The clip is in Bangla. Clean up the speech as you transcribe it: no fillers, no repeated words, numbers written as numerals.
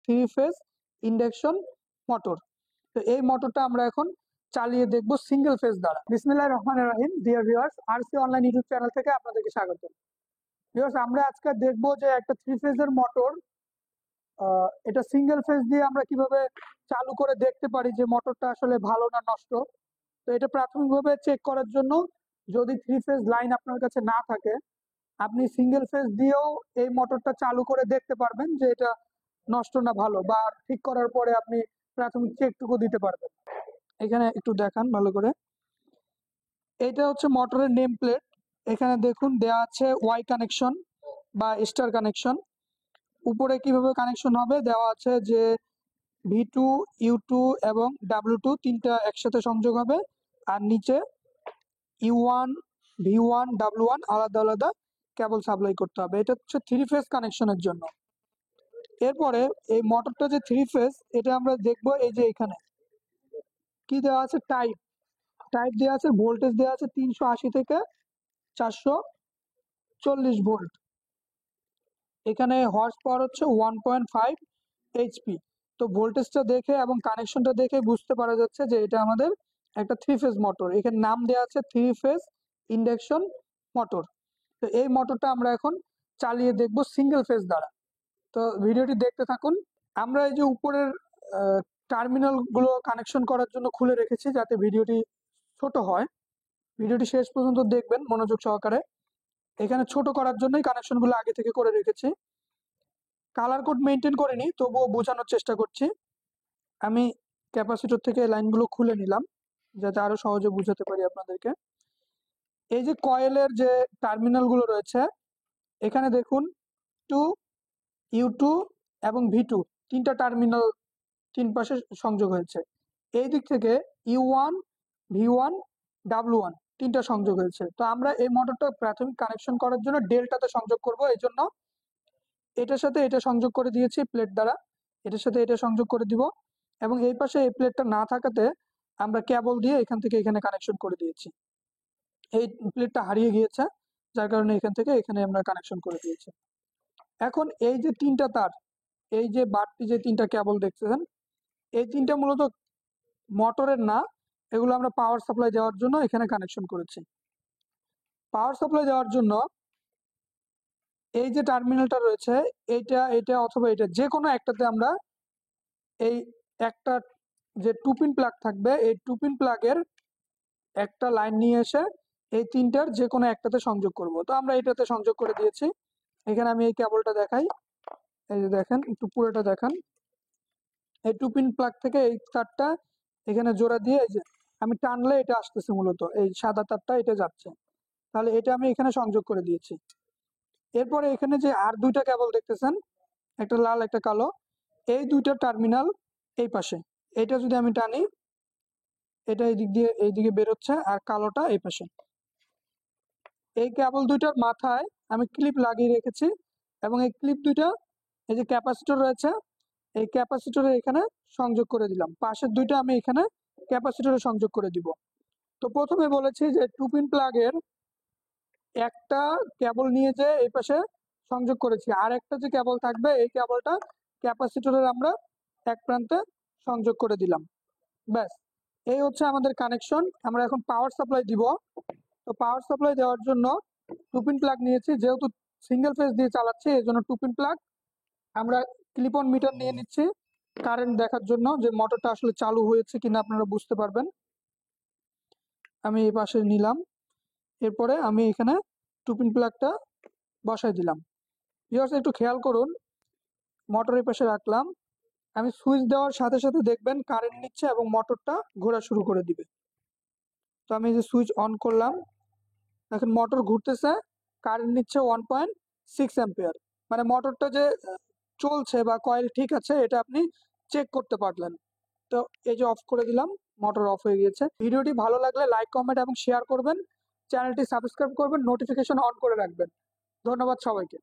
Three phase induction motor. তো এই মোটরটা আমরা এখন চালিয়ে দেখব সিঙ্গেল ফেজ দ্বারা। বিসমিল্লাহির রহমানির রহিম। Dear viewers, RC online YouTube channel থেকে আপনাদেরকে স্বাগত। ভিউয়ার্স, আমরা আজকে দেখব যে একটা থ্রি ফেজের মোটর, এটা সিঙ্গেল ফেজ দিয়ে আমরা কিভাবে চালু করে দেখতে পারি যে মোটরটা আসলে ভালো না নষ্ট। তো এটা প্রাথমিকভাবে চেক করার জন্য, যদি থ্রি ফেজ লাইন আপনার কাছে না থাকে, আপনি সিঙ্গেল ফেজ দিয়েও এই মোটরটা চালু করে দেখতে পারবেন যে এটা নষ্ট না ভালো, বা ঠিক করার পরে আপনি প্রাথমিক চেকটুকু দিতে পারবেন। এখানে একটু দেখান ভালো করে। এটা হচ্ছে মোটরের নেম প্লেট। এখানে দেখুন দেয়া আছে ওয়াই কানেকশন বা স্টার কানেকশন। উপরে কিভাবে কানেকশন হবে দেওয়া আছে যে V2, U2 এবং W2 তিনটা একসাথে সংযোগ হবে, আর নিচে U1, V1, W1 আলাদা আলাদা কেবল সাপ্লাই করতে হবে। এটা হচ্ছে থ্রি ফেজ কানেকশনের জন্য। এরপরে এই মোটরটা যে থ্রি ফেজ, এটা আমরা দেখবো এই যে এখানে কি দেওয়া আছে, টাইপ টাইপ দেওয়া আছে, ভোল্টেজ দেওয়া আছে 380 থেকে 440 ভোল্ট। এখানে হর্স পাওয়ার হচ্ছে 1.5 HP। তো ভোল্টেজটা দেখে এবং কানেকশনটা দেখে বুঝতে পারা যাচ্ছে যে এটা আমাদের একটা থ্রি ফেজ মোটর। এখানে নাম দেওয়া আছে থ্রি ফেজ ইন্ডাকশন মোটর। তো এই মোটরটা আমরা এখন চালিয়ে দেখব সিঙ্গেল ফেজ দ্বারা। তো ভিডিওটি দেখতে থাকুন। আমরা এই যে উপরের টার্মিনাল গুলো কানেকশন করার জন্য খুলে রেখেছি যাতে ভিডিওটি ছোট হয়। ভিডিওটি শেষ পর্যন্ত দেখবেন মনোযোগ সহকারে। এখানে ছোট করার জন্যই কানেকশন গুলো আগে থেকে করে রেখেছি। কালার কোড মেনটেন করিনি, তবুও বোঝানোর চেষ্টা করছি। আমি ক্যাপাসিটর থেকে লাইনগুলো খুলে নিলাম যাতে আরো সহজে বুঝাতে পারি আপনাদেরকে। এই যে কয়েলের যে টার্মিনাল গুলো রয়েছে, এখানে দেখুন টু, U2 এবং V2 তিনটা টার্মিনাল তিন পাশে সংযোগ হয়েছে। এই দিক থেকে U1, V1, W1 তিনটা সংযোগ হয়েছে। তো আমরা এই মোটরটা প্রাথমিক কানেকশন করার জন্য ডেল্টাতে সংযোগ করব। এই জন্য এটার সাথে এটা সংযোগ করে দিয়েছি প্লেট দ্বারা, এটার সাথে এটা সংযোগ করে দিব, এবং এই পাশে এই প্লেটটা না থাকাতে আমরা কেবল দিয়ে এখান থেকে এখানে কানেকশন করে দিয়েছি। এই প্লেটটা হারিয়ে গিয়েছে, যার কারণে এখান থেকে এখানে আমরা কানেকশন করে দিয়েছি। এখন এই যে তিনটা তার, এই যে বাড়তি যে তিনটা কেবল দেখতেছেন, এই তিনটা মূলত মোটরের না, এগুলো আমরা পাওয়ার সাপ্লাই দেওয়ার জন্য এখানে কানেকশন করেছি। পাওয়ার সাপ্লাই দেওয়ার জন্য এই যে টার্মিনালটা রয়েছে, এটা এটা অথবা এটা যে কোনো একটাতে আমরা এই একটা যে টুপিন প্লাগ থাকবে, এই টুপিন প্লাগের একটা লাইন নিয়ে এসে এই তিনটার যে কোনো একটাতে সংযোগ করব। তো আমরা এটাতে সংযোগ করে দিয়েছি। এখানে আমি এই কেবলটা দেখাই, এই যে দেখেন, একটু পুরোটা দেখান। এই টুপিন প্লাগ থেকে এই তারটা এখানে জোড়া দিয়ে এই যে আমি টানলে এটা আসতেছে, মূলত এই সাদা তারটা এটা যাচ্ছে। তাহলে এটা আমি এখানে সংযোগ করে দিয়েছি। এরপরে এখানে যে আর দুইটা কেবল দেখতেছেন, একটা লাল একটা কালো, এই দুইটা টার্মিনাল এই পাশে, এটা যদি আমি টানি, এটা এই দিক দিয়ে এইদিকে বেরোচ্ছে, আর কালোটা এই পাশে। এই কেবল দুইটার মাথায় আমি ক্লিপ লাগিয়ে রেখেছি, এবং এই ক্লিপ দুইটা এই যে ক্যাপাসিটর রয়েছে, এই ক্যাপাসিটরে এখানে সংযোগ করে দিলাম। পাশের দুইটা আমি এখানে ক্যাপাসিটরে সংযোগ করে দিব। তো প্রথমে বলেছি যে টুপিন প্লাগের একটা কেবল নিয়ে যে এই পাশে সংযোগ করেছি, আর একটা যে কেবল থাকবে এই কেবলটা ক্যাপাসিটরের আমরা এক প্রান্তে সংযোগ করে দিলাম। ব্যাস, এই হচ্ছে আমাদের কানেকশন। আমরা এখন পাওয়ার সাপ্লাই দিব। তো পাওয়ার সাপ্লাই দেওয়ার জন্য টুপিন প্লাগ নিয়েছি, যেহেতু সিঙ্গেল ফেজ দিয়ে চালাচ্ছি এই জন্য টুপিন প্লাগ। আমরা ক্লিপ অন মিটার নিয়ে নিচ্ছি কারেন্ট দেখার জন্য, যে মোটরটা আসলে চালু হয়েছে কিনা আপনারা বুঝতে পারবেন। আমি এই পাশে নিলাম, এরপরে আমি এখানে টুপিন প্লাগটা বসাই দিলাম। ভিউয়ার্স, একটু খেয়াল করুন, মোটরের পাশে রাখলাম, আমি সুইচ দেওয়ার সাথে সাথে দেখবেন কারেন্ট নিচ্ছে এবং মোটরটা ঘোরা শুরু করে দিবে। তো আমি যে সুইচ অন করলাম, এখন মোটর ঘুরতেছে, কারেন্ট নিচ্ছে 1.6 অ্যাম্পিয়ার। মানে মোটরটা যে চলছে বা কয়েল ঠিক আছে এটা আপনি চেক করতে পারলেন। তো এই যে অফ করে দিলাম, মোটর অফ হয়ে গিয়েছে। ভিডিওটি ভালো লাগলে লাইক, কমেন্ট এবং শেয়ার করবেন। চ্যানেলটি সাবস্ক্রাইব করবেন, নোটিফিকেশন অন করে রাখবেন। ধন্যবাদ সবাইকে।